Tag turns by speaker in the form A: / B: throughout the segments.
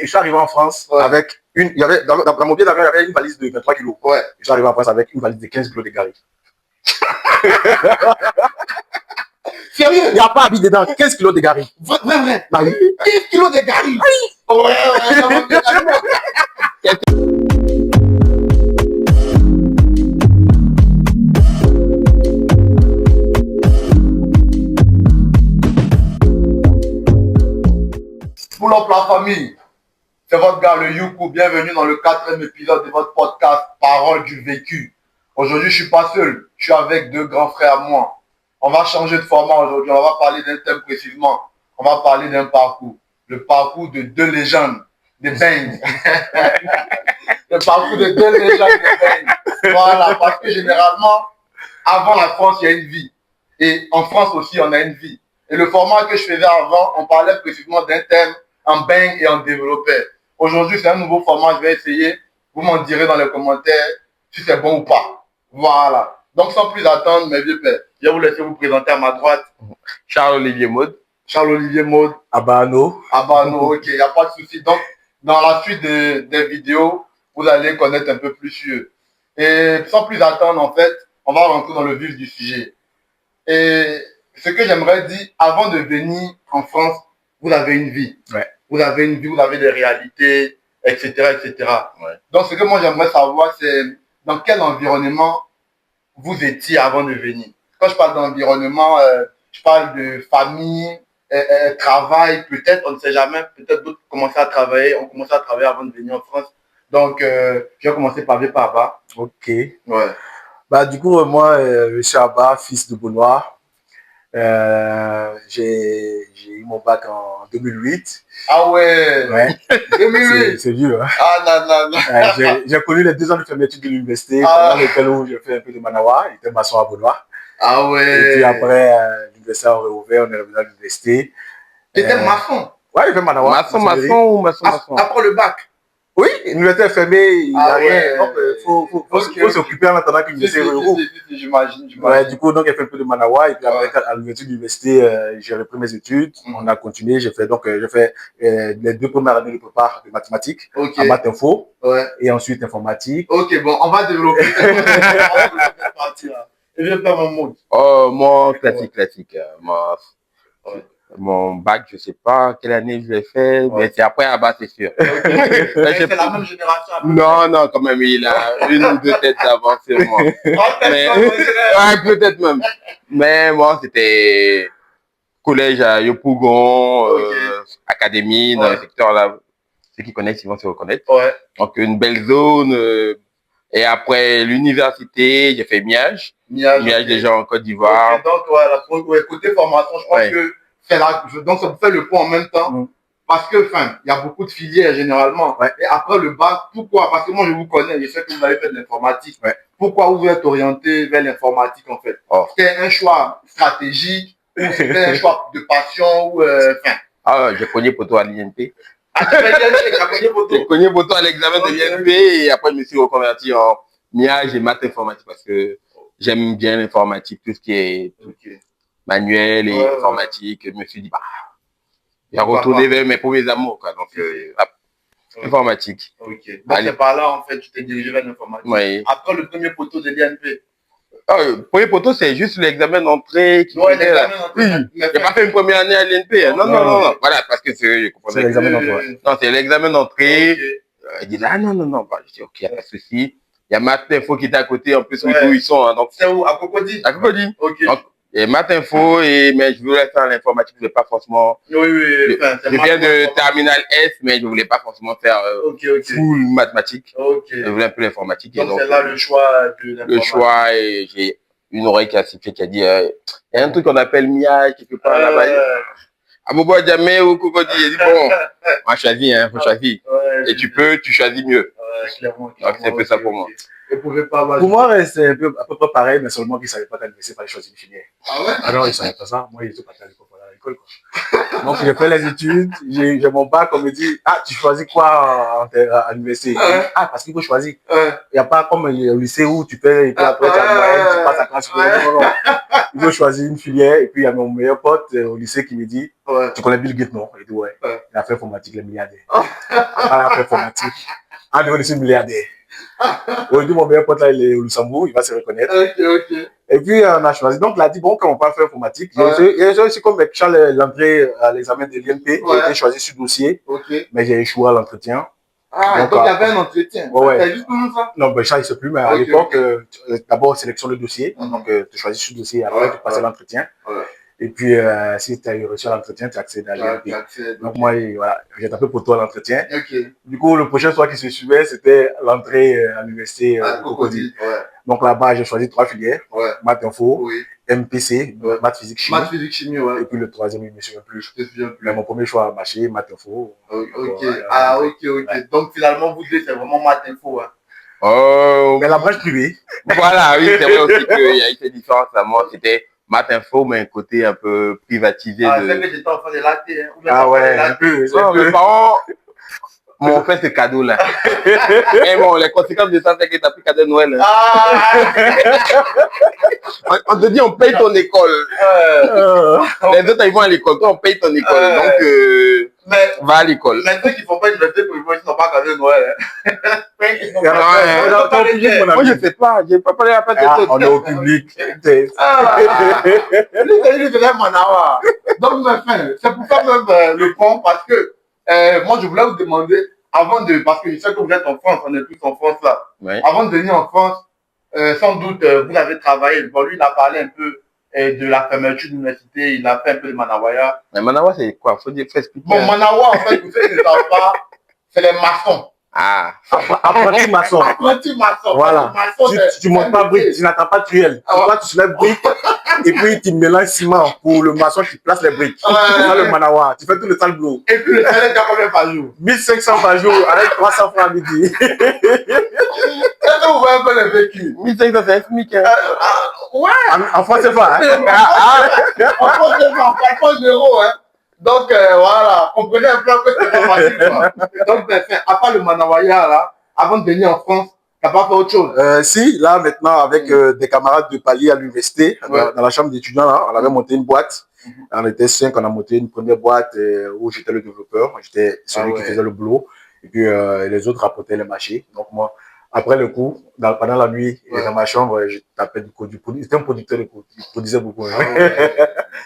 A: suis arrivé en France avec une... Il y avait, dans mon billet d'avion, il y avait une valise de 23 kilos.
B: Ouais.
A: Je suis arrivé en France avec une valise de 15 kilos de gari.
B: Sérieux?
A: Il n'y a pas habité dedans, 15 kilos de gari.
B: Vrai.
A: Bah oui.
B: 15 kilos de gari. Ouais, ça va bien. Pour la famille, c'est votre gars le Youkou, bienvenue dans le 4e épisode de votre podcast Parole du vécu. Aujourd'hui, je suis pas seul, je suis avec deux grands frères à moi. On va changer de format aujourd'hui, on va parler d'un thème précisément. On va parler d'un parcours, le parcours de deux légendes, des Bangs. Le parcours de deux légendes, des Bangs. Voilà, parce que généralement, avant la France, il y a une vie. Et en France aussi, on a une vie. Et le format que je faisais avant, on parlait précisément d'un thème en bang et en développeur. Aujourd'hui, c'est un nouveau format, je vais essayer. Vous m'en direz dans les commentaires si c'est bon ou pas. Voilà. Donc, sans plus attendre, mes vieux pères, je vais vous laisser vous présenter à ma droite.
C: Charles-Olivier Maud.
B: Charles-Olivier Maud.
A: Abano.
B: Abano, ok, il n'y a pas de souci. Donc, dans la suite des vidéos, vous allez connaître un peu plus eux. Et sans plus attendre, en fait, on va rentrer dans le vif du sujet. Et ce que j'aimerais dire, avant de venir en France, vous avez une vie.
A: Ouais.
B: Vous avez une vie, vous avez des réalités, etc., etc.
A: Ouais.
B: Donc, ce que moi j'aimerais savoir, c'est dans quel environnement vous étiez avant de venir. Quand je parle d'environnement, je parle de famille, travail, peut-être, on ne sait jamais, peut-être d'autres commencent à travailler, on commençait à travailler avant de venir en France. Donc, je vais commencer par Abba.
A: Ok.
B: Ouais.
A: Bah, du coup, moi, je suis Abba, fils de Benoît. J'ai eu mon bac en 2008.
B: Ah ouais,
A: Ouais.
B: 2008.
A: C'est vieux, hein.
B: Ah non.
A: J'ai connu les 2 ans de fermeture de l'université,
B: Ah.
A: pendant lesquels où j'ai fait un peu de manawa, j'étais maçon à Benoît.
B: Ah ouais.
A: Et puis après, l'université a réouvert, on est revenu à l'université.
B: T'étais maçon?
A: Ouais, j'ai fait manawa.
C: Maçon ou maçon?
B: Après le bac?
A: Oui, l'université est fermée, il n'y a rien.
B: Ouais.
A: Donc, il faut s'occuper en attendant que l'université rouvre.
B: J'imagine.
A: Ouais, du coup, donc, j'ai fait un peu de manawa. Et puis après, à l'université, j'ai repris mes études. On a continué. J'ai fait les 2 premières années de prépa de mathématiques, en maths info, et ensuite informatique.
B: Ok, bon, on va développer cette partie-là. Et bien, faire mon mot.
C: Oh, moi, classique. Mon bac, je sais pas quelle année je l'ai fait, mais c'est après Abba, c'est sûr.
B: C'est la même génération.
C: Non, quand même, il a 1 ou 2 têtes d'avance sur moi. Mais, ouais, peut-être même. Mais moi, c'était collège à Yopougon, académie, dans le secteur là. Ceux qui connaissent, ils vont se reconnaître.
B: Ouais.
C: Donc, une belle zone. Et après l'université, j'ai fait Miage déjà en Côte d'Ivoire.
B: Okay, donc, voilà, côté formation, je pense que donc ça vous fait le pont en même temps. Parce que, enfin, il y a beaucoup de filières généralement. Et après le bac, pourquoi? Parce que moi, je vous connais, je sais que vous avez fait de l'informatique. Pourquoi vous êtes orienté vers l'informatique, en fait? C'était un choix stratégique ou c'était un choix de passion ou,
C: j'ai cogné poteau à l'INP.
B: J'ai
C: cogné poteau à l'examen de l'INP et après, je me suis reconverti en Miage et maths informatique parce que j'aime bien l'informatique, tout ce qui est manuel et informatique. Je me suis dit, j'ai retourné vers mes premiers amours, quoi. Donc, informatique.
B: Ok. Donc, c'est par là, en fait, tu t'es dirigé vers l'informatique.
C: Oui.
B: Après le premier poteau de l'INP.
C: Le premier poteau, c'est juste l'examen d'entrée.
B: L'examen d'entrée.
C: Oui. J'ai pas fait une première année à l'INP. Non. Voilà, parce que je comprenais.
A: C'est l'examen d'entrée.
C: Non, c'est l'examen d'entrée. Il dit, non. Je dis, ok, il n'y a pas de souci. Il y a Math Info qui était à côté, en plus, où ils sont. Hein, donc,
B: c'est où? À Cocody?
C: À Cocody.
B: Ok.
C: Donc, et Math Info, mais je voulais faire l'informatique, je ne voulais pas forcément.
B: Oui.
C: Je viens de Terminal S, mais je ne voulais pas forcément faire full mathématiques. Je voulais un peu l'informatique.
B: Donc, c'est là le choix de l'informatique.
C: Le choix, et j'ai une oreille qui a sifflé, qui a dit, il y a un truc qu'on appelle MIA, quelque part là-bas. À Bobo Djamé ou Cocody, il dit, bon, on choisit, faut choisir. Et tu choisis mieux.
B: Clairement.
C: Donc, c'est un peu ça pour moi.
A: Pour moi, c'est à peu près pareil, mais seulement qu'ils ne savaient pas qu'à l'université, il fallait choisir une filière.
B: Ah ouais?
A: Ah non, ils ne savaient pas ça. Moi, ils étaient pas à l'époque. l'école. Donc, j'ai fait les études, j'ai mon bac, on me dit, ah, tu choisis quoi à l'université? Ah, parce qu'il faut choisir. Il n'y a pas comme au lycée où tu fais, et puis après, tu as une moyenne, tu passes à classe. Non. Il faut choisir une filière. Et puis, il y a mon meilleur pote au lycée qui me dit, tu connais Bill Gates, non? Il dit, ouais. Il a fait informatique, les milliardaires. Il a fait informatique. Ah, devenu milliardaire. Aujourd'hui, mon meilleur pote là, il est au Luxembourg, il va se reconnaître. Et puis, on a choisi. Donc, il a dit, bon, quand on va faire informatique, j'ai aussi comme avec Charles l'entrée à l'examen de l'INP, j'ai été choisi sur dossier, mais j'ai échoué à l'entretien.
B: Ah, donc il y avait un entretien.
A: Ouais.
B: Juste comme ça?
A: Non, ben, ça, il ne sait plus, mais à l'époque, d'abord, sélection le dossier. Donc, tu choisis sur dossier, après, tu passes l'entretien. Et puis, si tu as réussi à l'entretien, tu accèdes à l'INP. Donc, moi, voilà, j'ai tapé pour toi à l'entretien. Du coup, le prochain soir qui se suivait, c'était l'entrée à l'université Cocody. Donc, là-bas, j'ai choisi 3 filières. Maths info, MPC, maths physique chimie.
B: Maths physique chimie,
A: Et puis, le troisième, il ne me souvient plus. Mais mon premier choix a marché, maths info.
B: Ok. Donc, finalement, vous deux, c'est vraiment maths info.
A: Mais la branche privée.
C: Voilà, oui, c'est vrai aussi qu'il y a eu cette différence. Moi, c'était maths info, mais un côté un peu privatisé.
B: Ah, c'est que j'étais enfant de latte.
A: Ah ouais, un peu.
C: Non, mes parents m'ont fait ce cadeau-là. Mais bon, les conséquences de ça, c'est que t'as pris cadeau de Noël. On te dit, on paye ton école. Les autres, ils vont à l'école. Toi, on paye ton école. Donc, va à l'école.
B: Mais ceux qui font pas université pour ils n'ont pas cadeau de Noël.
C: Moi, je sais pas. J'ai pas parlé à la fête de
A: On est au public.
B: Donc, c'est pour ça même le point, parce que moi, je voulais vous demander, avant de, parce que je sais que vous êtes en France, on est tous en France là. Avant de venir en France, sans doute, vous avez travaillé. Bon, lui, il a parlé un peu de la fermeture de l'université, il a fait un peu de Manawaya.
C: Mais Manawa, c'est quoi? Faut expliquer.
B: Bon, Manawa, en fait, vous savez, ne savent pas, c'est les maçons.
C: Ah.
A: Apprenti maçon.
B: Apprenti maçon.
A: Voilà. Tu ne montes pas briques, tu n'attends pas de truelle. Toi, tu soulèves briques et puis tu mélanges ciment pour le maçon qui place les briques. Tu fais le Manawa, tu fais tout le sale boulot.
B: Et puis le salaire, tu as combien par jour?
A: 1500 par jour avec 300 francs à midi.
B: Est-ce que vous voyez un peu le vécu?
C: 1500, c'est un SMIC.
B: Ouais.
A: En France, c'est pas.
B: En France, c'est pas. En France, zéro. Donc, voilà, comprenez un peu que c'est pas facile, quoi. Donc, à part le Manawaya, là, avant de venir en France, t'as pas fait autre chose?
A: Si, là, maintenant, avec des camarades de palier à l'université, dans la chambre d'étudiants, là, on avait monté une boîte. On était 5, on a monté une première boîte où j'étais le développeur, j'étais celui qui faisait le boulot. Et puis, les autres rapportaient les marchés. Donc, moi, après le coup, pendant la nuit, dans ma chambre, je tapais du code. J'étais un producteur de code, je produisais beaucoup.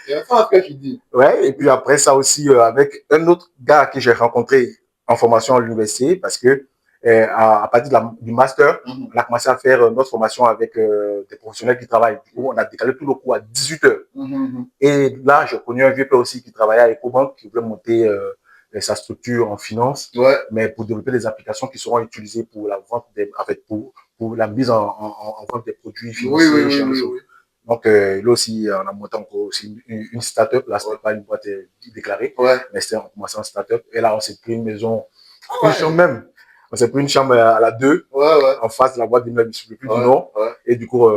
B: C'est ça ce que tu dis.
A: Ouais, et puis après ça aussi, avec un autre gars que j'ai rencontré en formation à l'université, parce que à partir du master, on a commencé à faire notre formation avec des professionnels qui travaillent. Du coup, on a décalé tout le cours à 18 heures. Et là, j'ai connu un vieux père aussi qui travaillait à Ecobank, qui voulait monter sa structure en finance, mais pour développer des applications qui seront utilisées pour la vente pour la mise en vente des produits financiers chez les gens. Donc, là aussi, on a monté encore aussi une start-up. Là, ce n'était pas une boîte déclarée, mais c'était en commençant en start-up. Et là, on s'est pris une maison, une chambre même. On s'est pris une chambre à la 2, en face de la boîte d'immeuble, je ne plus du nom. Et du coup,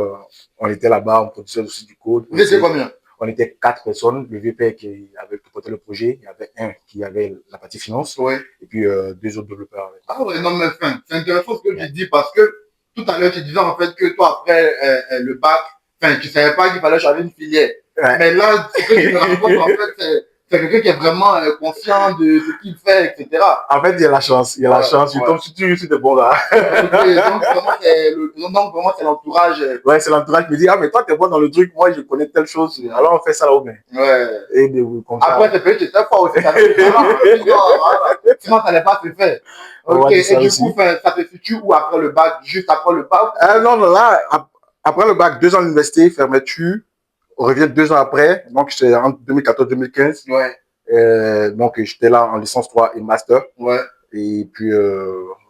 A: on était là-bas, on produisait aussi du code.
B: Vous étiez combien?
A: On était 4 personnes. Le VP qui avait porté le projet, il y avait un qui avait la partie finance, et puis 2 autres développeurs.
B: Ah ouais, non, mais c'est intéressant ce que tu dis, parce que tout à l'heure, tu disais en fait que toi, après le bac, tu ne savais pas qu'il fallait changer une filière. Mais là, ce que tu me racontes, en fait, c'est quelqu'un qui est vraiment conscient de ce qu'il fait, etc.
A: En fait, il y a la chance. Il y a la chance. Je tombe sur des bons gars.
B: Donc, vraiment, c'est l'entourage.
A: Ouais, c'est l'entourage qui me dit, ah, mais toi, t'es bon dans le truc, moi, je connais telle chose. Alors, on fait ça là-haut, mais. Et comme ça.
B: Après, c'est peut-être que tu fort aussi. Sinon, ça n'est pas se faire. Ok, et du coup, ça te situe où après le bac? Juste après le bac?
A: Non, là, après le bac, 2 ans à l'université, fermeture. On revient 2 ans après, donc j'étais en 2014-2015. Donc j'étais là en licence 3 et master. Et puis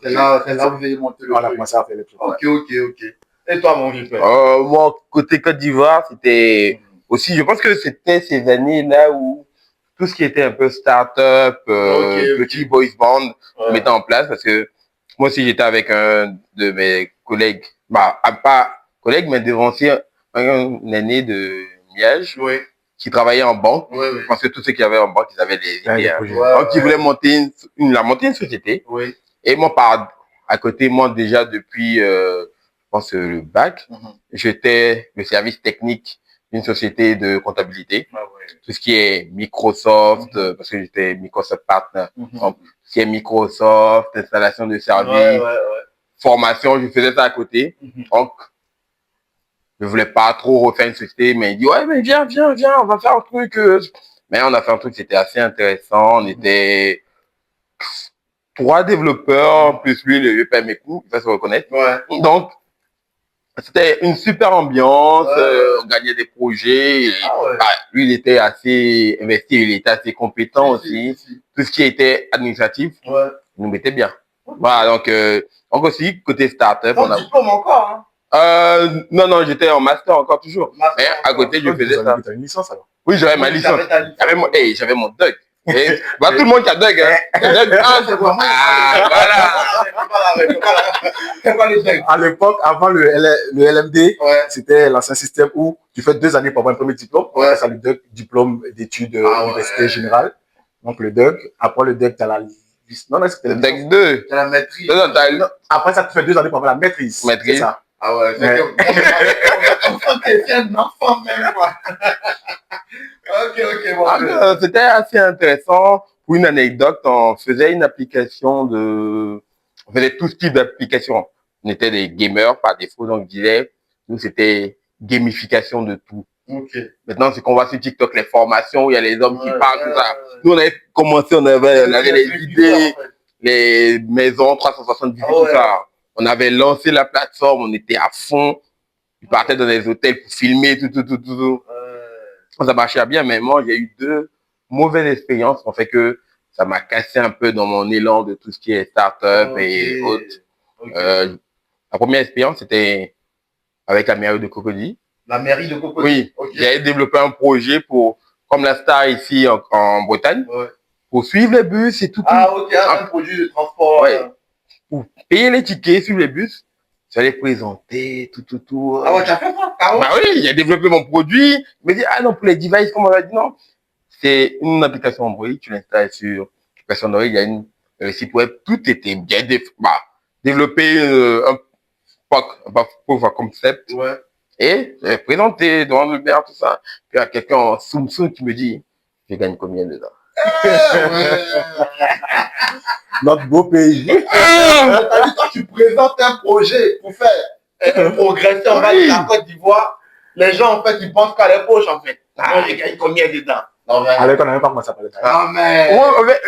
B: c'est là où vous avez monté le truc.
A: On a commencé à faire les trucs.
B: Ok. Et toi, mon vieux père?
C: Moi, côté Côte d'Ivoire, c'était aussi, je pense que c'était ces années-là où tout ce qui était un peu start-up, petit boys band, mettait en place, parce que moi aussi j'étais avec un de mes collègues, pas collègue, mais devancier, un aîné de Liège. qui travaillaient en banque.
B: Oui.
C: Je pense que tous ceux qui avaient en banque, ils avaient des idées.
A: Donc,
C: ils voulaient monter une société.
B: Oui.
C: Et moi, à côté, moi, déjà, depuis, je pense, le bac, j'étais le service technique d'une société de comptabilité. Tout ce qui est Microsoft, parce que j'étais Microsoft Partner. Donc, tout ce qui est Microsoft, installation de services, formation, je faisais ça à côté. Donc, je voulais pas trop refaire une société, mais il dit, ouais, mais viens, on va faire un truc. Mais on a fait un truc, c'était assez intéressant. On était 3 développeurs, plus lui, le vieux père mes coups, il va se reconnaître. Donc, c'était une super ambiance, on gagnait des projets. Et, lui, il était assez investi, il était assez compétent aussi. Tout ce qui était administratif, il nous mettait bien. Voilà, donc aussi, côté start-up.
B: On a diplôme encore, hein?
C: Non, j'étais en master encore toujours. Mais à côté, je faisais ça.
A: Tu as une licence alors?
C: Oui, j'avais ma licence. J'avais mon doc. Et, tout le monde qui a doc, hein.
B: C'est vraiment. Voilà.
A: À l'époque, avant le LMD, c'était l'ancien système où tu fais 2 années pour avoir un premier diplôme. Ouais. Ça, le diplôme d'études université générale. Donc le DUG. Après le DUG, tu as la licence. Non, c'était
C: le DUG 2.
B: Tu as la maîtrise.
A: Après ça, tu fais 2 années pour avoir la maîtrise.
C: C'est
A: ça.
B: Ah ouais, c'est comme t'es un enfant même, quoi. Ok, bon.
C: C'était assez intéressant. Pour une anecdote, on faisait une application on faisait tout type d'applications. On était des gamers par défaut, donc je disais, nous c'était gamification de tout. Maintenant, c'est qu'on voit sur TikTok les formations où il y a les hommes qui parlent, tout ça. Nous, on avait commencé, on avait les idées, les maisons 370, tout ça. On avait lancé la plateforme, on était à fond. Ils partaient dans les hôtels pour filmer, tout. Ça marchait bien, mais moi, j'ai eu 2 mauvaises expériences qui ont fait que ça m'a cassé un peu dans mon élan de tout ce qui est start-up et autres. La première expérience, c'était avec la mairie de Cocody.
B: La mairie de Cocody?
C: Oui, j'avais développé un projet comme la star ici en Bretagne, pour suivre les bus et tout.
B: Ah, ok, un produit de transport.
C: Pour payer les tickets, suivre les bus. J'allais présenter, tout.
B: Ah ouais, tu as fait ça?
C: Bah oui, j'ai développé mon produit. Il me dit, ah non, pour les devices, comme on a dit, non. C'est une application Android, tu l'installes sur Android, il y a un site web, tout était bien développé, un proof of concept. Et j'ai présenté devant le maire, tout ça. Puis il y a quelqu'un en Soum qui me dit, je gagne combien dedans?
A: Notre beau pays.
B: Quand tu présentes un projet pour faire progresser en la Côte d'Ivoire, les gens, en fait, ils pensent qu'à les poches, en fait. On gagne combien dedans?
A: Alors qu'on n'avait pas commencé à parler de ça.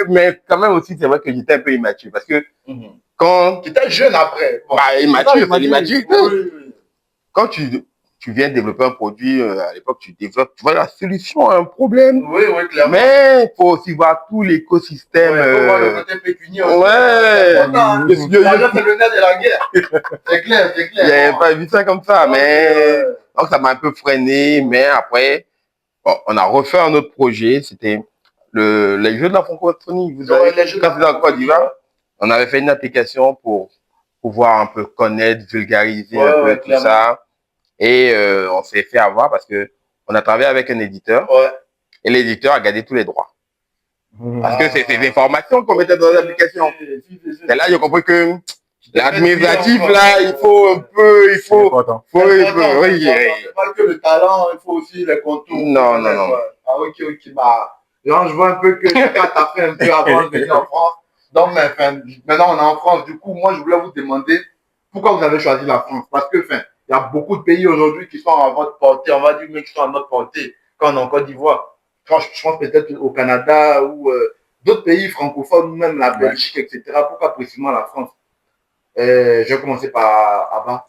C: Mais quand même aussi, c'est vrai que j'étais un peu immature. Parce que quand...
B: Tu étais jeune après.
C: Immature, c'est l'immature. Quand tu viens développer un produit, à l'époque, tu vois la solution à un problème.
B: Oui, clairement.
C: Mais il faut aussi voir tout l'écosystème.
B: Il faut voir le côté pécunier aussi.
C: L'argent,
B: c'est le nerf de la guerre. C'est clair.
C: J'avais pas vu ça comme ça, mais... Donc, ça m'a un peu freiné, mais après, on a refait un autre projet. C'était les Jeux de la francophonie. Vous avez quand vous êtes en Côte d'Ivoire, on avait fait une application pour pouvoir un peu connaître, vulgariser un peu tout ça. Et on s'est fait avoir parce que on a travaillé avec un éditeur et l'éditeur a gardé tous les droits. Parce que c'est des informations qu'on mettait dans l'application. Et là, j'ai compris que l'administratif, là, il faut un peu,
B: c'est pas que le talent, il faut aussi les contours.
C: Non.
B: Ah, ok. Genre, je vois un peu que chacun t'a fait un peu avant de venir en France. Donc, maintenant, on est en France. Du coup, moi, je voulais vous demander pourquoi vous avez choisi la France. Parce que, il y a beaucoup de pays aujourd'hui qui sont à votre portée. On va dire, mais qui sont à notre portée quand on est en Côte d'Ivoire. Je pense peut-être au Canada ou d'autres pays francophones, ou même la Belgique, etc. Pourquoi précisément la France? Je vais commencer par Abba.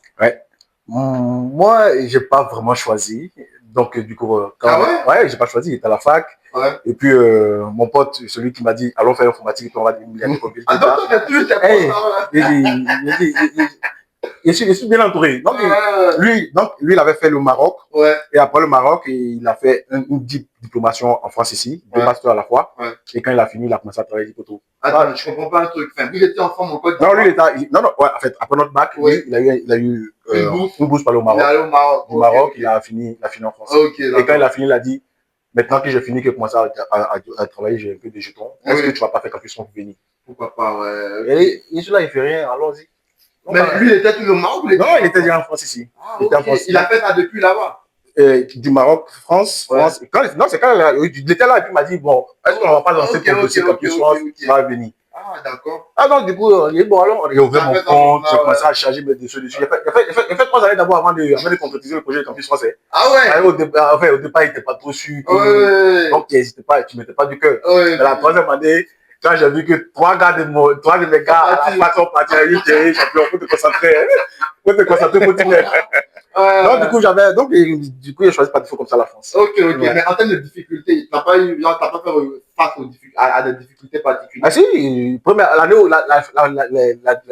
A: Moi, j'ai pas vraiment choisi. Donc, du coup, j'ai pas choisi. Il était à la fac. Et puis, mon pote, celui qui m'a dit, allons faire informatique, et puis on va devenir milliardaire. Je suis bien entouré. Donc, lui, il avait fait le Maroc. Et après le Maroc, il a fait une diplomation en France ici, 2 masters à la fois. Et quand il a fini, il a commencé à travailler du poteau.
B: Attends, je comprends pas un truc. Lui, il était enfant, mon pote.
A: Non, lui, il était. En fait, après notre bac, lui, il a eu une bourse pour aller au Maroc.
B: Il est allé au Maroc.
A: Au Maroc, il a fini en France. Et quand il a fini, il a dit, Maintenant que j'ai fini, que j'ai commencé à travailler, j'ai un peu des jetons. Est-ce que tu vas pas faire Campus France pour venir?
B: Pourquoi pas, ouais.
A: Et il est là, il fait rien, allons-y.
B: Mais lui, il était toujours au Maroc?
A: Non, il était déjà en France ici.
B: Ah, il a fait ça depuis là-bas?
A: Du Maroc, France. Non, c'est quand il était là et puis il m'a dit, bon, est-ce qu'on ne va pas lancer ton dossier Campus France, tu vas venir.
B: Ah, d'accord.
A: Ah non, du coup, il est bon, alors, j'ai ouvert mon compte, j'ai commencé à charger mes dossiers dessus. J'ai fait 3 années d'abord avant de concrétiser le projet de Campus français.
B: Ah ouais?
A: Au départ, il n'était pas trop sûr. Donc, tu ne mettais pas du cœur. Mais la 3e année, quand j'ai vu que 3 de mes gars à la fin sont partis à l'UTI, champion, faut te concentrer. Faut continuer. Non, du coup, j'ai choisi pas de faux comme ça la France.
B: Ok. Mais en termes de difficultés, tu n'as pas fait face à des difficultés particulières?
A: Ah si, il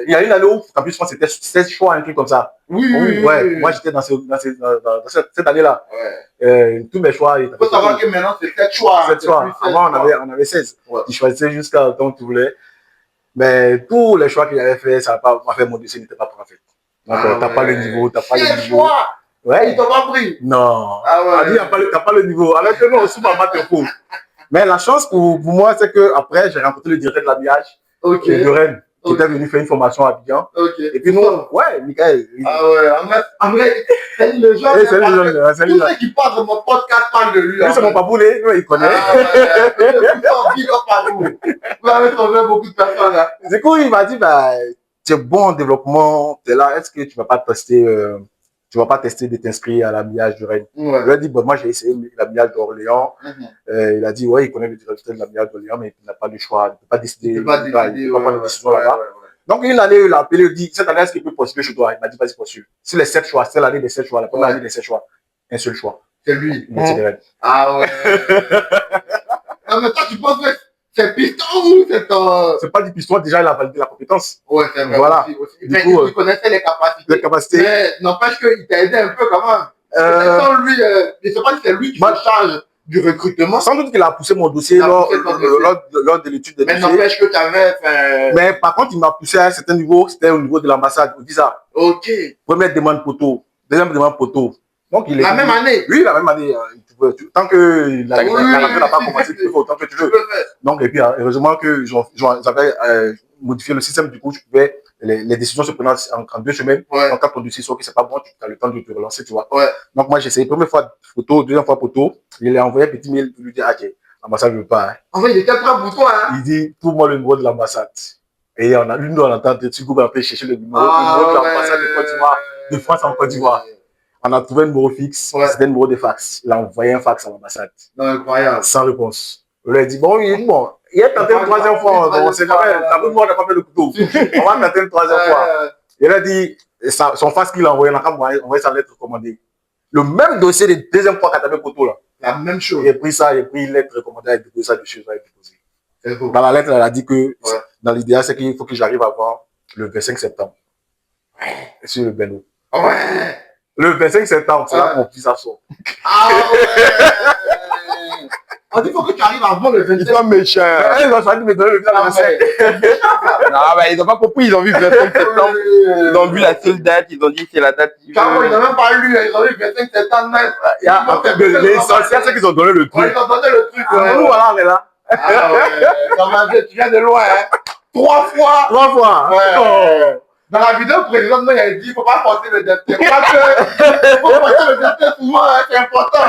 A: y a une année où Campus France c'était 16 choix, un truc comme ça.
B: Oui.
A: Moi, j'étais dans cette année-là. Tous mes choix.
B: Il faut savoir que maintenant, c'est 7 choix.
A: 7 choix. Avant, on avait 16. Tu choisissais jusqu'à le temps que tu voulais. Mais tous les choix qu'il avait fait, ça n'a pas fait, mon dossier n'était pas parfait. Donc, t'as pas le niveau, t'as pas le niveau.
B: Ouais. Ils t'ont pas pris?
A: Non.
B: Ah ouais.
A: T'as pas le niveau. Alors que non, aussi, maman te faut. Mais la chance pour moi, c'est que après j'ai rencontré le directeur de l'habillage de Rennes, qui était venu faire une formation à Abidjan. Et puis nous, Michael.
B: Ah ouais, en vrai, c'est le genre. Tous ceux qui parlent de mon podcast parlent de lui.
A: Lui, c'est mon papounet, il connaît.
B: Ah ouais, vous avez trouvé beaucoup de personnes là.
A: Du coup, il m'a dit, tu es bon en développement, tu es là, est-ce que tu vas pas tester de t'inscrire à l'habillage de Rennes? Je lui ai dit, moi j'ai essayé l'habillage d'Orléans. Il a dit, il connaît le directeur de l'habillage d'Orléans, mais il n'a pas le choix, il ne peut pas décider. Il ne peut pas prendre de décision là-bas. Donc, une année, il a appelé, il dit, cette année, est-ce qu'il peut postuler chez toi? Il m'a dit, vas-y, postule. Si les 7 choix, c'est l'année des 7 choix, la première année des 7 choix, un seul choix.
B: C'est lui.
A: Ah
B: ouais. Non, mais toi, tu penses que c'est piston ou c'est ton...
A: C'est pas du piston, déjà, il a validé la compétence.
B: Ouais, c'est vrai.
A: Voilà.
B: Du coup, il connaissait les capacités. Mais n'empêche qu'il t'a aidé un peu quand même. Sans lui, je ne sais pas si c'est lui qui se charge du recrutement.
A: Sans doute qu'il a poussé mon dossier lors de l'étude des dossiers.
B: Mais n'empêche que tu avais...
A: Mais par contre, il m'a poussé à un certain niveau, c'était au niveau de l'ambassade, au visa.
B: Ok.
A: Première demande poteau, deuxième demande poteau. Donc,
B: la même année?
A: Oui, la même année. Tant que la rentrée n'a pas commencé, tu peux faire autant que tu veux. Donc, et puis, heureusement que j'avais modifié le système, du coup, tu pouvais, les décisions se prenaient en 2 semaines. Donc, quand ton dossier sort que c'est pas bon, tu as le temps de te relancer, tu vois. Donc, moi, j'ai essayé première fois photo, deuxième fois photo. Il a envoyé un petit mail pour lui dire, ok, l'ambassade ne veut pas.
B: En fait, il était prêt pour toi, hein?
A: Il dit, trouve-moi le numéro de l'ambassade. Et on entend tu Google un peu chercher le numéro de l'ambassade de Côte d'Ivoire, de France en Côte d'Ivoire. On a trouvé un numéro fixe, c'était un numéro de fax. Il a envoyé un fax à l'ambassade.
B: Incroyable.
A: Sans réponse. On lui a dit, il a tenté une 3e fois. On ne sait jamais. La première fois, on n'a pas fait le couteau. On va tenter une 3e fois. Il a dit, son fax qu'il a envoyé, on a envoyé sa lettre recommandée. Le même dossier de 2e fois qu'à tapé couteau là.
B: La même chose.
A: Il a pris ça, il a pris une lettre recommandée avec déposé ça dessus. Dans la lettre, elle a dit que dans l'idéal, c'est qu'il faut que j'arrive avant le 25 septembre. Sur le Beno. Le 25 septembre, c'est là que mon visa sort.
B: Ah ouais. On dit qu'il faut que tu arrives avant le 25.
C: Ils sont méchants.
A: Ils ont choisi de me donner le visa le 25.
C: Non, ils n'ont pas compris, ils ont vu 25 septembre. Ils ont vu la seule date, ils ont dit c'est la date.
B: Ils n'ont même pas lu, ils ont vu 25 septembre.
A: L'essentiel, c'est qu'ils ont donné le truc.
B: Ils ont donné le truc.
A: Nous, voilà, on est là.
B: Tu viens de loin, hein. 3 fois.
A: 3 fois.
B: Dans la vidéo précédente, il a dit qu'il ne faut pas porter le destin. Il faut porter le destin souvent, hein, c'est important.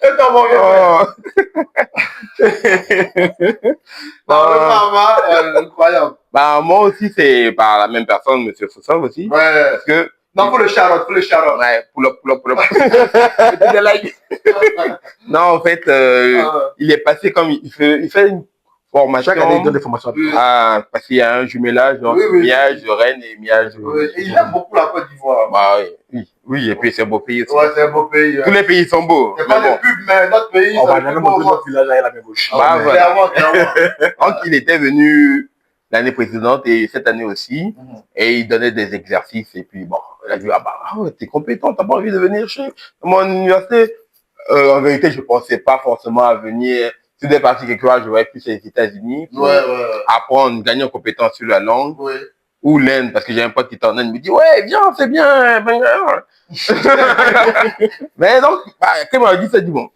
B: Et ton bon incroyable.
C: Moi aussi, c'est par la même personne, M. Fossov aussi. Parce que...
B: Non, pour le shout-out.
C: Ouais, pull up. Non, en fait, il est passé comme... Il fait une formation.
A: Chaque année, il donne des formations.
C: Parce qu'il y a un jumelage, donc Miage de Rennes et Miage de...
B: Et il aime beaucoup la Côte d'Ivoire.
C: Oui, et puis c'est un beau pays aussi.
B: Ouais, c'est un beau pays.
C: Tous les pays sont beaux.
B: C'est pas des pubs, mais notre pays...
A: On va jamais montrer notre village à la même bouche.
B: Clairement.
C: Donc, il était venu l'année précédente et cette année aussi, et il donnait des exercices, et puis bon, il a dit, t'es compétent, t'as pas envie de venir chez mon université. En vérité, je pensais pas forcément à venir. Si des parties quelque part, j'aurais pu les États-Unis pour apprendre, gagner en compétence sur la langue. Ou l'Inde, parce que j'ai un pote qui est en Inde, il me dit, ouais, viens, c'est bien. Mais donc, quand il m'a dit ça, il dit, bon,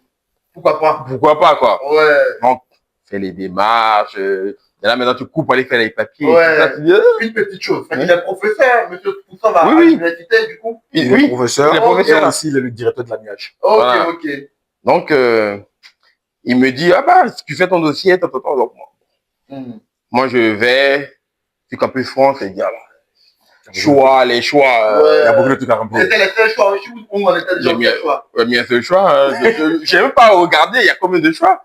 B: Pourquoi pas?
C: Pourquoi pas, quoi.
B: Ouais.
C: Donc, fais les démarches. Et là, maintenant, tu cours pour aller faire les papiers.
B: Ouais.
C: Ça, tu dis,
B: Une petite chose. Il est professeur, monsieur Toussaint va
C: Oui,
B: à
C: oui.
B: l'université, du coup.
A: Il est professeur.
C: Il est professeur.
A: Et aussi, il est le directeur de l'ANIH.
B: Ok,
C: Voilà.
B: ok.
C: Donc, il me dit, ah bah, si tu fais ton dossier, donc, moi, je vais sur Campus France et dire, choix, les choix.
A: Il y a beaucoup de trucs à remplir.
B: C'était les seuls choix aussi, où on était déjà
C: J'ai mis
B: le choix.
C: un seul choix. Hein. J'ai même pas regardé, il y a combien de choix.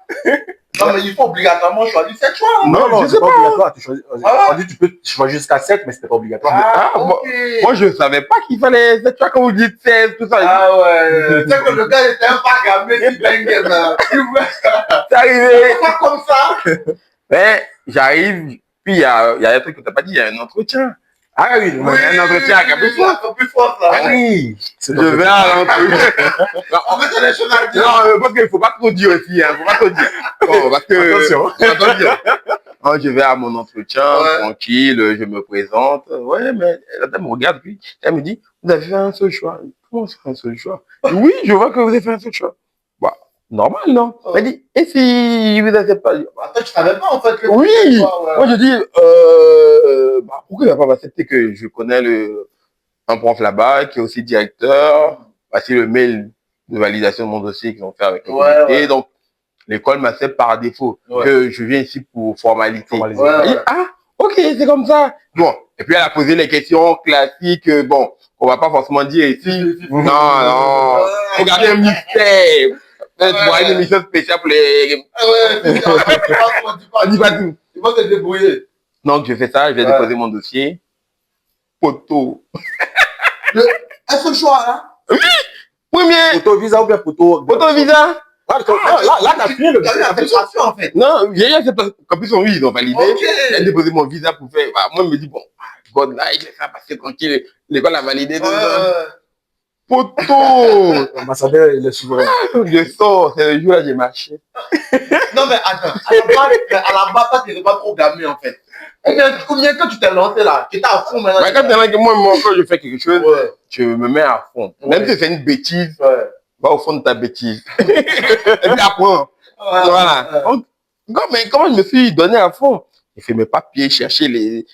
B: Non, mais il faut obligatoirement choisir 7 choix. Hein.
A: Non,
C: je
A: c'est
C: sais
A: pas
C: pas.
A: obligatoire. Tu choisis,
B: Ah.
A: on dit tu peux choisir jusqu'à 7, mais c'était pas obligatoire.
B: Ah,
C: Ah,
B: ok.
C: moi, je savais pas qu'il fallait, tu vois, quand vous dites 16, tout ça.
B: Ah ouais. Tu sais que le gars était un pas gamé, il dingue, là.
C: C'est arrivé.
B: Pas comme ça.
C: Mais j'arrive, puis il y a un truc que t'as pas dit, il y a un entretien.
A: Ah oui,
C: Un entretien à Campus France.
B: Campus France, là.
A: Ah oui.
C: Je vais à l'entretien.
B: En fait, il y a des choses à dire.
C: Non, parce qu'il faut pas trop dire aussi, hein. Faut pas trop dire. Bon, parce que.
A: Attention.
C: Attention. Je vais à mon entretien,
B: Ouais.
C: tranquille, je me présente. Ouais, mais la dame me regarde, puis elle me dit, vous avez fait un seul choix. Comment ça, un seul choix? Oui, je vois que vous avez fait un seul choix. Bah, normal, non?
B: Ouais.
C: Elle dit, et si vous n'avez pas?
B: Attends, tu savais pas, en fait, que
C: Oui.
B: c'était choix, ouais.
C: Moi, je dis, bah, pourquoi il va pas m'accepter que je connais un prof là-bas, qui est aussi directeur. Voici le mail de validation de mon dossier qu'ils ont fait avec le
B: Ouais,
C: comité.
B: ouais.
C: Donc, l'école m'accepte par défaut,
B: Ouais.
C: que je viens ici pour formalité.
A: Formaliser.
B: Ouais,
C: Elle dit,
B: ouais.
C: ah, ok, c'est comme ça. Bon, et puis elle a posé les questions classiques, bon, on va pas forcément dire ici. Non, non, faut garder un mystère. Peut-être pour une émission spéciale pour les...
B: Ah ouais, c'est ça.
C: On dit pas tout.
B: Il va se débrouiller.
C: Donc, je fais ça, je vais
B: Ouais.
C: déposer mon dossier. Poteau.
B: Un seul choix, hein.
C: Premier,
A: Photo visa ou bien photo.
C: poteau visa.
A: Là, t'as fini le
B: Il y a eu l'intégration, en fait.
C: Non, j'ai c'est parce qu'en plus, oui, ils ont validé.
B: Ok.
C: J'ai déposé mon visa pour faire. Bah, moi, je me dis, bon, God, là, il laisse ça passer tranquille. L'école a validé. Poteau.
A: L'ambassadeur, il est souverain.
C: Je sors, c'est le jour là, j'ai marché.
B: Non, mais attends, à la base, toi, tu n'étais pas trop gamé, en fait. Combien quand tu t'es lancé là? Tu étais à fond maintenant.
C: Mais quand je fais quelque chose,
B: Ouais.
C: je me mets à fond. Même si c'est une bêtise,
B: Ouais.
C: va au fond de ta bêtise. Et puis apprends. Voilà. Donc, mais comment je me suis donné à fond? J'ai fait mes papiers, chercher les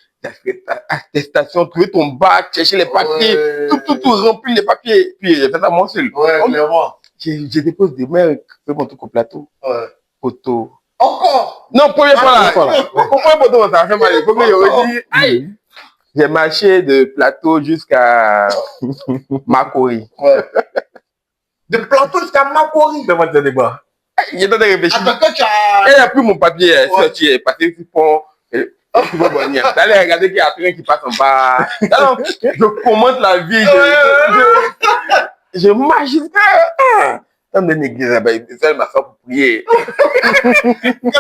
C: attestations, trouver ton bac, chercher les papiers,
B: Ouais.
C: tout, remplir les papiers. Puis j'ai fait ça moi seul.
B: Ouais,
C: Donc,
B: clairement.
C: j'ai déposé des mails, fait mon truc au plateau.
B: Ouais.
C: Photo.
B: Encore?
C: Non, première fois là.
A: Voilà.
C: Pourquoi photo, ça a fait mal? Il faut que j'aurais dit, aïe! J'ai marché de plateau jusqu'à Makori.
B: Ouais. De plateau jusqu'à Makori.
A: Fais-moi le débat.
C: J'ai tenté de réfléchir.
B: Attends, quand tu as.
C: Elle a pris mon papier, elle
B: Ouais.
C: sorti, elle est passée sur le pont. Tu vas bonner. T'allais regarder qu'il y a un train qui passe en bas. Alors, je commente la vie. Je marche jusqu'à. Dans une église, elle m'a fait pour prier.
B: Non,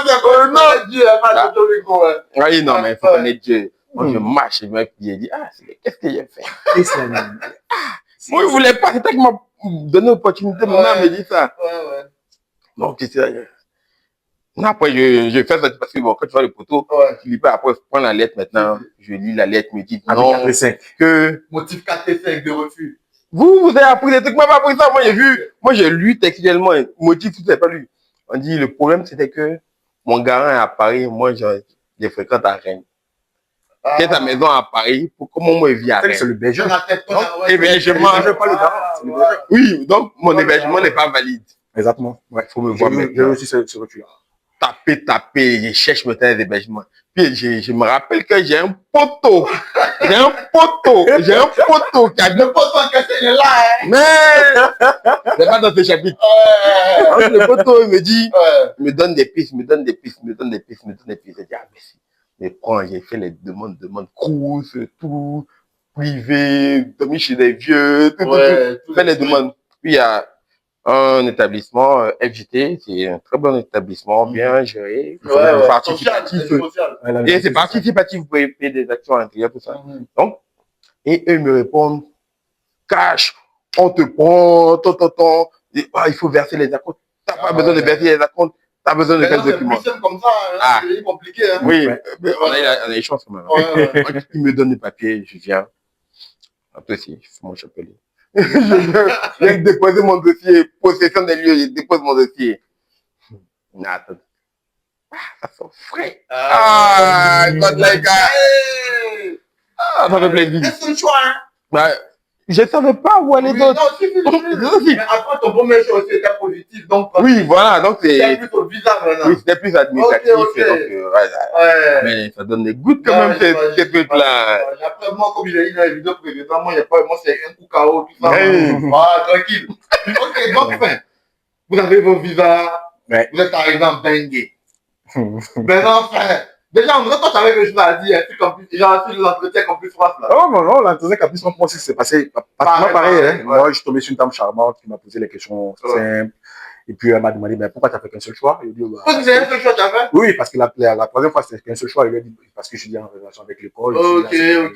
B: Dieu, elle m'a dit le micro, ouais.
C: Oui, non, mais il faut connaître Dieu. Moi, je marche, je me dis, qu'est-ce que j'ai fait? Moi, je voulais pas, c'est toi qui m'a donné l'opportunité, maintenant, elle me dit ça.
B: Ouais.
C: Donc, c'est ça. Après, je fais ça parce que bon, quand tu vois le poteau,
B: Ouais.
C: tu lis pas, après, je prends la lettre maintenant, je lis la lettre, me dis
A: Avec
C: non,
A: 4T5.
C: que
B: Motif 4T5 de refus.
C: vous avez appris des trucs, moi, pas appris ça, moi, j'ai lu textuellement, motif, tout, c'est pas lu. On dit, le problème, c'était que mon garant est à Paris, moi, je fréquente à Rennes. J'ai sa maison à Paris, comment moi, je vis à
A: C'est
C: Rennes?
A: le belge.
C: Hébergement.
A: Je pas le garant.
C: Oui, donc, mon hébergement n'est pas valide.
A: Exactement. Ouais.
C: Faut me voir
A: J'ai
C: maintenant.
A: aussi ce recul.
C: Taper, je cherche maintenant des hébergements. Puis je me rappelle que j'ai un poteau. J'ai un poteau qui a
B: Le poteau en cassé, il est là, hein.
C: Mais c'est pas dans ce chapitre. Donc, le poteau, il me dit, il me donne des pistes. Je dis, ah, merci. Mais prends, j'ai fait les demandes, crous, tout, privé, dormi chez des vieux, tout. Fait les demandes. Puis il y a un établissement FJT, c'est un très bon établissement, bien géré. Participatif. Et c'est participatif, vous pouvez payer des actions à l'intérieur, tout ça. Donc, et eux me répondent, cash, on te prend, il faut verser les acomptes. T'as pas besoin de verser les acomptes, t'as besoin de faire le document.
B: C'est comme ça, c'est compliqué. Hein.
C: Oui, mais on a des chances quand même. Il me donne les papiers, je viens. Après, c'est mon chapelet. Je viens déposer mon dossier, possession des lieux, je dépose mon dossier. Non, attends. Ça sent frais. God like ça fait plaisir.
B: C'est le choix, hein.
C: Bah, je savais pas où aller d'autre.
B: Non, mais après, ton premier choix aussi était positif. Donc,
C: oui, voilà. Donc,
B: c'est plus au visa maintenant.
C: Oui, c'était plus administratif.
B: Ok.
C: Donc, mais ça donne des gouttes quand même, ces trucs-là.
B: Après, moi, comme je l'ai dit dans les vidéos précédentes, moi, c'est un coup KO, tout ça. Voilà, tranquille. Ok, donc, vous avez vos visas. Vous êtes arrivé en Bangui. Mais enfin, déjà, on toi, tu avais quelque chose à dire. Genre, sur l'entretien Campus France, là.
A: Oh, non, l'entretien Campus France, moi aussi, c'est passé pratiquement pareil. Hein. Moi, je suis tombé sur une dame charmante qui m'a posé les questions simples. Et puis, elle m'a demandé, mais pourquoi tu n'as fait qu'un seul choix? Il dit,
B: c'est un seul choix, tu as fait?
A: Oui, parce que la troisième fois, c'était qu'un seul choix. Il lui a dit, parce que je suis en relation avec l'école.
B: Ok.
A: Donc,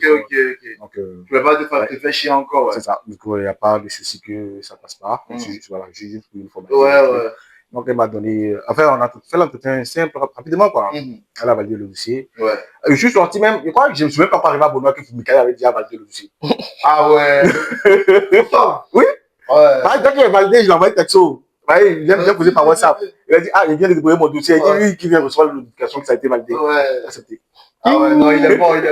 B: tu ne vas pas te faire chier encore. Ouais.
A: C'est ça. Du coup, il n'y a pas de souci que ça ne passe pas. Voilà, j'ai juste une formation.
B: Ouais.
A: Donc, elle m'a donné. Enfin, on a fait l'entretien simple, rapidement, quoi. Elle a validé le dossier.
B: Ouais.
A: Je suis sorti même, je crois que je ne suis même pas arrivé à Benoît que Michael avait déjà validé le dossier.
B: Ah ouais.
A: Oui.
B: Ouais.
A: Quand il a validé, je l'ai envoyé texto. Il vient de poser par WhatsApp. Il a dit, il vient de déposer mon dossier. Il dit, lui, qui vient recevoir la notification que ça a été validé.
B: Ouais.
A: Accepté.
B: Ah ouais, non, il est bon.
C: Et puis,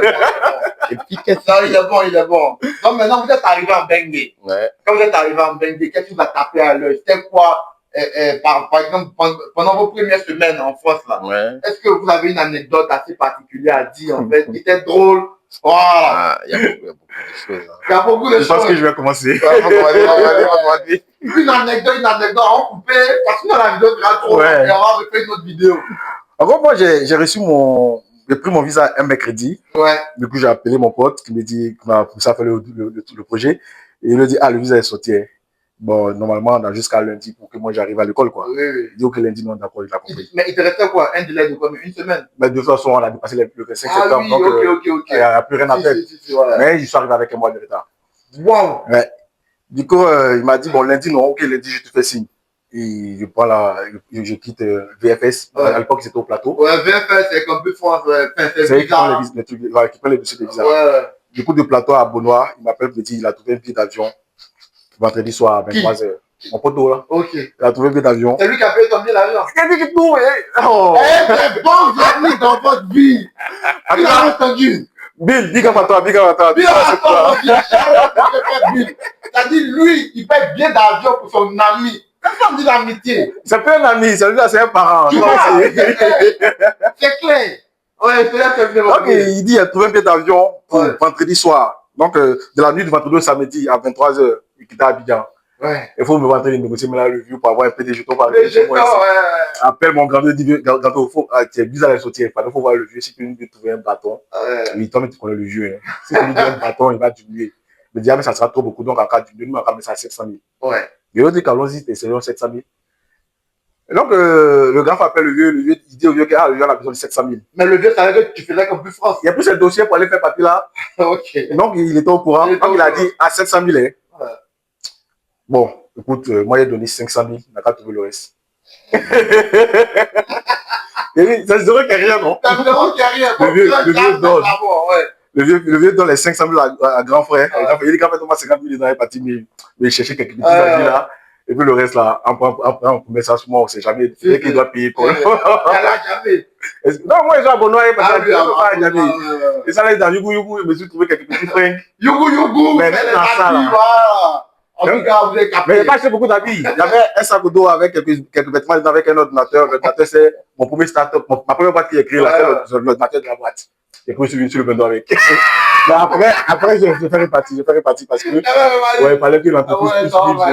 B: il est bon. Donc maintenant, vous êtes arrivé en Bangui.
C: Ouais.
B: Quand vous êtes arrivé en Bangui, qu'est-ce qui vous a tapé à l'œil? C'était quoi, par exemple, pendant vos premières semaines en France, là, est-ce que vous avez une anecdote assez particulière à dire, en fait, qui était drôle? Voilà.
C: Il y a beaucoup de choses.
B: Il y a beaucoup de choses.
A: Je pense que je vais commencer.
B: Une anecdote, on va couper, parce que dans la vidéo sera trop, et on va refaire une autre vidéo.
A: En gros, moi, j'ai reçu j'ai pris mon visa un mercredi.
B: Ouais.
A: Du coup, j'ai appelé mon pote qui me dit, qui m'a poussé à faire le projet. Et il me dit, le visa est sorti. Bon, normalement, on a jusqu'à lundi pour que moi j'arrive à l'école, quoi.
B: Oui.
A: Il dit, ok, lundi, non, d'accord, il a compris.
B: Mais il te restait quoi? Un délai de quoi? Une semaine?
A: Mais de toute façon, on a dépassé le 5 septembre.
B: Oui,
A: donc,
B: ok.
A: Il n'y a plus rien à faire. Mais je suis arrivé avec un mois de retard.
B: Wow.
A: Ouais. Du coup, il m'a dit, bon, lundi, non, ok, lundi, je te fais signe. Et je prends je quitte VFS. À l'époque, c'était au plateau.
B: Ouais, VFS, c'est Campus France.
A: C'est qui prend les dossiers de visa.
B: Ouais.
A: Du coup, de plateau à Benoît, il m'appelle, me dit, il a trouvé un billet d'avion vendredi soir à 23h. Mon poteau, là.
B: Ok.
A: Il a trouvé un billet d'avion.
B: C'est lui qui a payé ton billet d'avion.
A: Il a dit que tout,
B: des bons amis dans votre vie. Tu l'as entendu.
A: Bill, big up à toi.
B: Bill, t'as dit, lui, il paye bien d'avion pour son ami. Qu'est-ce qu'on dit d'amitié?
A: C'est pas un ami, c'est un parent.
B: C'est clair. Ouais, c'est là que je
A: donc, il dit, il a trouvé un billet d'avion pour vendredi soir. Donc, de la nuit de vendredi au samedi à 23h, il quittait Abidjan.
B: Ouais.
A: Il faut me rentrer négocier maintenant le vieux pour avoir un peu de jetons par
B: les jetons,
A: Appelle mon grand-père, dit, il faut, tu es bizarre à sortir, il faut voir le vieux, si tu veux trouver un bâton. Oui, toi, tu connais le vieux. Hein. Si tu lui donnes un bâton, il va diminuer. Il me dit, mais ça sera trop beaucoup, donc en cas de diminuer, on va mettre ça à 700 000.
B: Ouais.
A: Il a dit qu'allons-y, essayons 700 000. Et donc, le grand appelle le vieux, il dit au vieux que le vieux a besoin de 700 000.
B: Mais le vieux savait que tu faisais comme plus France.
A: Il n'y a plus ce dossier pour aller faire papier là.
B: Ok.
A: Donc, il était au courant. Donc, il a dit à 700 000. Hein. Ouais. Bon, écoute, moi, il a donné 500 000. Il n'a pas trouvé le reste. Et ça se dirait qu'il n'y a rien, non?
B: Ça se dirait qu'il n'y a rien.
A: Le vieux donne les 500 000 à grand frère. Il dit qu'en fait, moi, 50 000, il est parti, mais il cherchait quelques petits avis là. Et puis le reste là, après, on met ça sur moi, on ne sait jamais. C'est qu'il doit payer pour.
B: Jamais.
A: Non, moi, ils ont abonné parce que je jamais. Et ça, là, dans Yougou, je me suis trouvé quelques petits fringues.
B: Yougou,
A: mais dans ça là.
B: En tout cas, vous avez capté.
A: Mais il n'y a pas acheté beaucoup d'habits. Il y avait un sac de dos avec quelques vêtements dedans avec un ordinateur. L'ordinateur, c'est mon premier start-up. Ma première boîte qui est écrite là, c'est l'ordinateur de la boîte. Et puis, je suis venu sur le bendo avec. Mais après, je ferai partie parce que. Ouais, il fallait que l'entreprise puisse vivre.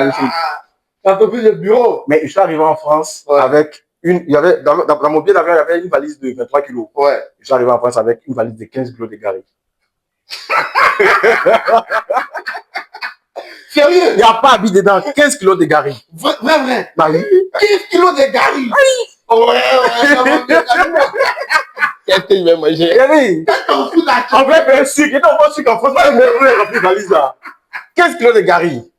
B: L'entreprise de bureau.
A: Mais je suis arrivé en France avec il y avait, dans mon billet d'avion, il y avait une valise de 23 kilos. Ouais. Je suis arrivé en France avec une valise de 15 kilos de Gary.
B: Sérieux?
A: Il n'y a pas habillé dedans. 15 kilos de Gary.
B: Vrai.
A: Bah oui.
B: 15 kilos de Gary. Ouais.
C: Qu'est-ce qu'il va manger?
A: Oui. En vrai, un sucre. Il était en sucre en France. On a rempli la valise là. 15 kilos de Gary.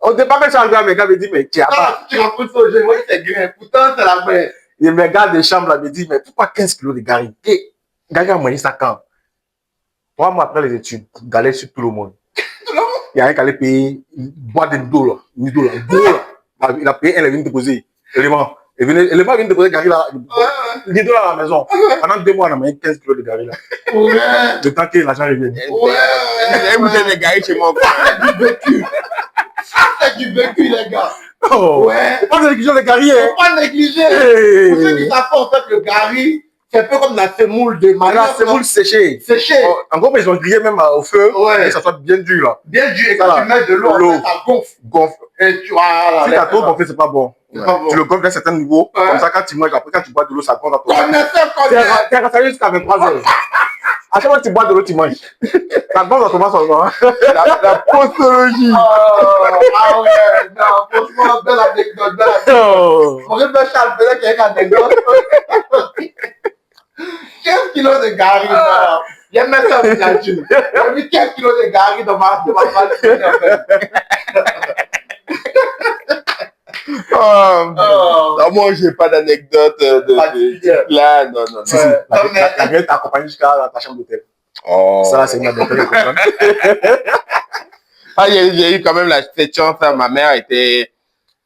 A: Au départ, quand je suis arrivé à mes gars, me dit, mais tu as pas.
B: Tu racontes ça, je vois que c'est grain. Pourtant, c'est la mer.
A: Et mes gars de chambre là me dit, mais pourquoi 15 kilos de Gary? Et Gary a mangé ça quand? 3 mois après les études, galère sur tout le monde. Il y a un qui allait payer une boîte de Nido là. Il a payé, elle est venue déposer. Élément. Et le mec vient de déposer Gary là. Il dit là à la maison. Pendant 2 mois, on a mangé 15 kilos de Gary là. Le temps que l'argent revienne.
C: Vous êtes des Gary chez moi.
B: Du vécu. C'est du vécu, les gars.
A: Oh.
B: Ouais.
A: Faut pas négliger le Gary.
B: Faut pas négliger. Pour ceux qui savent pas, en fait, le Gary, c'est un peu comme la semoule de Marie.
A: La semoule séchée.
B: Séchée.
A: En gros, ils ont grillé même au feu. Ouais. Et que ça soit bien dur là.
B: Bien dur. Et quand tu mets de l'eau, ça gonfle. Et tu vois.
A: Si t'as trop gonflé, c'est pas bon.
B: Ouais.
A: Tu le gonfles à un certain niveau. Ouais. Comme ça, quand tu manges, après, quand tu bois de l'eau, ça gonfle à toi. T'es rassuré jusqu'à 23 heures. À chaque fois que tu bois de l'eau, tu manges. Ça gonfle à Thomas seulement.
C: La postologie.
B: Ah ouais, non, franchement, belle anecdote. Mon frère Charles faisait qu'il y a une anecdote. 15 kilos de Gary. Il y a même ça en miniature. J'ai mis 15 kilos de Gary dans ma
C: Moi, j'ai pas d'anecdote de là. Non.
A: La gueule t'a accompagné jusqu'à ta chambre d'hôtel. Ça, c'est une anecdote.
C: J'ai eu quand même cette chance. Ma mère était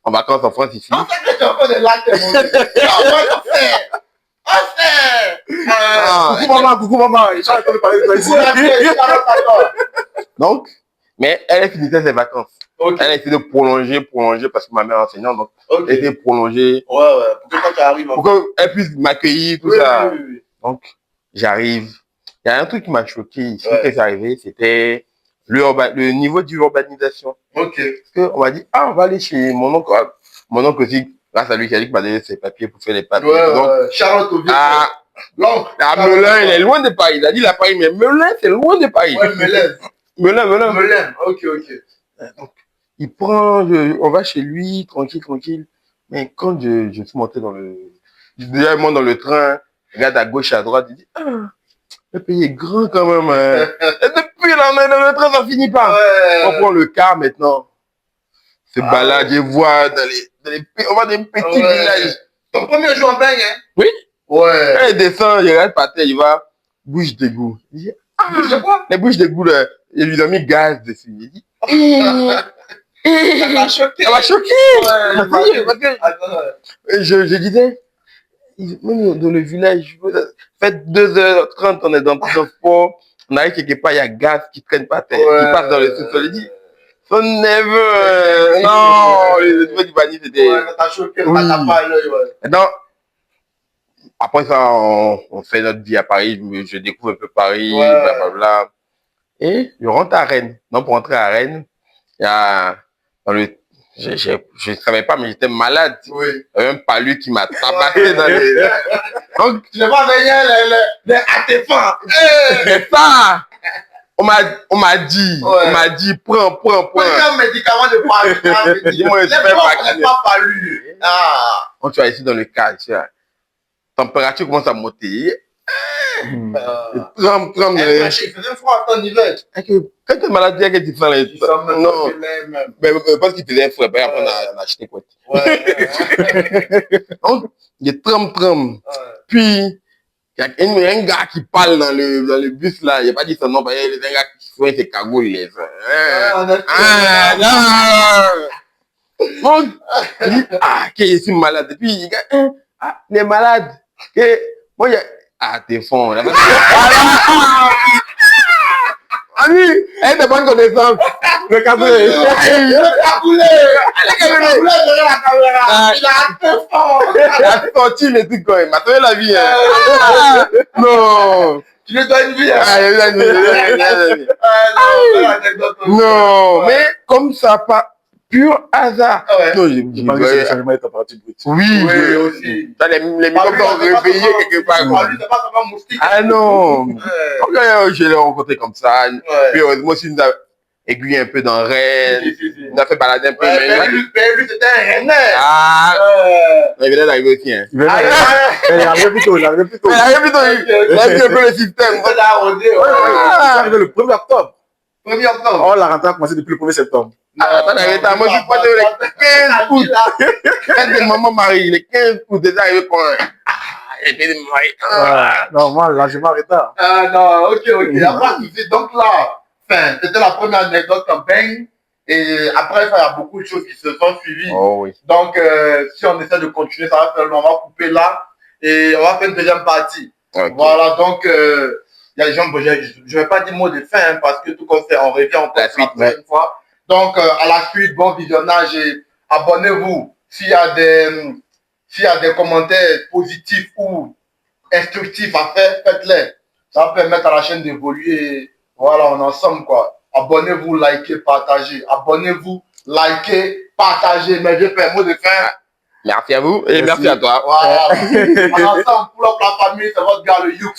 C: en vacances en France ici.
B: En fait, tu as pas de lac,
A: Coucou maman, je suis en train de parler de toi ici.
C: Donc, mais elle finissait ses vacances. Okay. Elle a essayé de prolonger parce que ma mère est enseignante, donc elle a essayé de prolonger.
B: Ouais. Pour que quand tu arrives,
C: pour qu'elle puisse m'accueillir, tout ça. Oui. Donc, j'arrive. Il y a un truc qui m'a choqué ici quand c'est arrivé, c'était le niveau d'urbanisation.
B: Ok.
C: Parce qu'on m'a dit, on va aller chez mon oncle. Mon oncle aussi, grâce à lui, qui a dit qu'il m'a donné ses papiers pour faire les papiers. Donc,
B: Charlotte au
C: l'oncle. Melun, il est loin de Paris. Il a dit la Paris, mais Melun, c'est loin de Paris.
B: Ouais, Melun. Ok.
C: Donc, il prend, on va chez lui, tranquille. Mais quand je suis monté dans le train, je regarde à gauche, à droite, il dit, le pays est grand quand même. Et depuis là, on est dans le train, ça finit pas. On prend le car maintenant. Se balade, je vois on va dans les petits villages.
B: Ton premier jour en bain, hein?
C: Oui.
B: Ouais.
C: Quand il descend, il regarde par terre, il va, bouche d'égout. Il dit, les bouches d'égout, il lui a mis gaz dessus. Il dit,
B: ça m'a choqué.
C: Je disais, même dans le village, faites 2h30, on est dans le transport, on arrive quelque part, il y a gaz qui traîne par terre, qui passe dans le sous-sol. Il dit, son neveu, non, le neveu du banni, c'était.
B: Ouais, ça t'a choqué, ça t'a pas à l'œil, ouais.
C: Donc, après ça, on fait notre vie à Paris, je découvre un peu Paris, blablabla. Et je rentre à Rennes. Donc, pour rentrer à Rennes, il y a je ne savais pas, mais j'étais malade.
B: Oui.
C: Il y avait un palu qui m'a tabassé dans les.
B: Donc, je vais pas venir les artefacts.
C: C'est ça! On m'a dit, prends.
B: Un médicament de palu.
C: Dis-moi, je fais vacciner.
B: Pas palu.
C: Quand tu vas ici dans le cas, la température commence à monter.
B: Il faisait froid en hiver.
C: Quand tu es malade, il y a quelque chose. Non, mais parce qu'il faisait froid, après on a acheté quoi. Donc, il trempe. Puis, il y a un gars qui parle dans le bus là, il n'a pas dit son nom, il y a un gars qui fait ses cagoules. Donc, il dit, que je suis malade. Et puis, il dit, il est malade. Moi, t'es fond. Ami, elle est de bonne connaissance. Le cagoulé. Il a sorti les trucs quand même. Il m'a sauvé la vie. Non.
B: Tu lui dois une vie.
C: Non, mais comme ça, pas pur hasard.
A: Non, j'ai pas vu le changement de température brute.
C: Oui, aussi. Les microbes sont réveillés quelque part. Ah non. Je l'ai rencontré comme ça. Puis moi aussi, il nous a aiguillé un peu dans Rennes. Il nous a fait balader un peu.
B: Mais lui, c'était un Rennais.
C: Il venait d'arriver aussi.
A: Il arrivait plus tôt. Il a vu
C: un peu le système.
B: Il a arrosé.
A: Il est arrivé le 1er octobre.
B: 1er octobre.
A: Oh, la rentrée a commencé depuis le 1er septembre.
C: Moi, je suis pas de 15 août. Quand maman marie, les 15 août, déjà arrivé pour
A: non, moi, là, je m'arrête là.
B: Non, ok. Donc là, c'était la première anecdote en bang. Et après ça, il y a beaucoup de choses qui se sont suivies.
C: Oh, oui.
B: Donc, si on essaie de continuer, ça va faire long. On va couper là et on va faire une deuxième partie. Okay. Voilà, donc, il y a des gens, bon, je ne vais pas dire mot de fin, hein, parce que tout comme ça, on revient encore la prochaine fois. Donc, à la suite, bon visionnage et abonnez-vous. S'il y a des commentaires positifs ou instructifs à faire, faites-les. Ça va permettre à la chaîne d'évoluer. Voilà, on est ensemble, quoi. Abonnez-vous, likez, partagez. Abonnez-vous, likez, partagez. Mais je fais un mot de fin.
C: Merci à vous et merci à toi.
B: Voilà. On est ensemble pour la famille, c'est votre gars, le Youx.